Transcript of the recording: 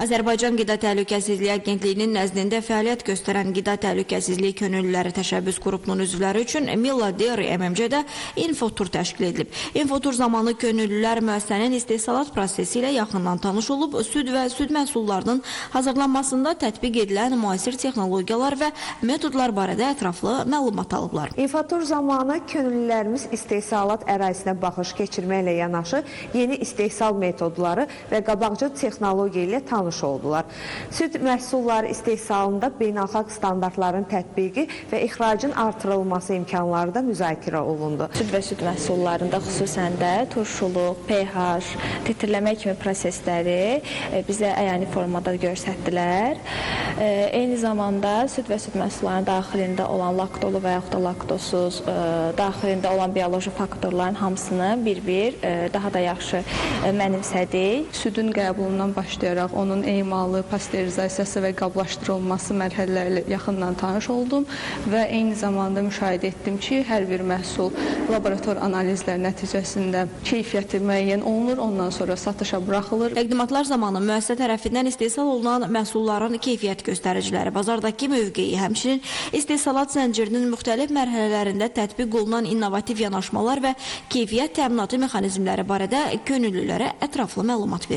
Azərbaycan Qida Təhlükəsizliyi Agentliyinin nəzdində fəaliyyət göstərən Qida Təhlükəsizliyi Könüllüləri Təşəbbüs qrupunun üzvləri üçün Milla Dairy MMC-də infotur təşkil edilib. Infotur zamanı könüllülər müəssisənin istehsalat prosesi ilə yaxından tanış olub, süd və süd məhsullarının hazırlanmasında tətbiq edilən müasir texnologiyalar və metodlar barədə ətraflı məlumat alıblar. İnfotur zamanı könüllülərimiz istehsalat ərazisinə baxış keçirməklə yanaşı, yeni istehsal metodları və qabaqcıl texnologiya ilə tanış oldular. Süd məhsulları istehsalında beynəlxalq standartların tətbiqi və ixracın artırılması imkanları da müzakirə olundu. Süd və süd məhsullarında xüsusən də turşuluq, pH, titrləmə kimi prosesləri bizə əyani formada göstərdilər. Eyni zamanda süd və süd məhsullarının daxilində olan laktolu və yaxud da laktosuz, daxilində olan bioloji faktorların hamısını bir-bir daha da yaxşı mənimsədik. Südün qəbulundan başlayaraq onun emalı, pasterizasiyası və qablaşdırılması mərhələləri yaxından tanış oldum və eyni zamanda müşahidə etdim ki, hər bir məhsul laborator analizlər nəticəsində keyfiyyəti müəyyən olunur, ondan sonra satışa buraxılır. Təqdimatlar zamanı müəssisə tərəfindən istehsal olunan məhsulların keyfiyyət göstəriciləri, bazardakı mövqeyi, həmçinin istehsalat zəncirinin müxtəlif mərhələlərində tətbiq olunan innovativ yanaşmalar və keyfiyyət təminatı mexanizmləri barədə könüllülərə ətraflı məlumat verilib.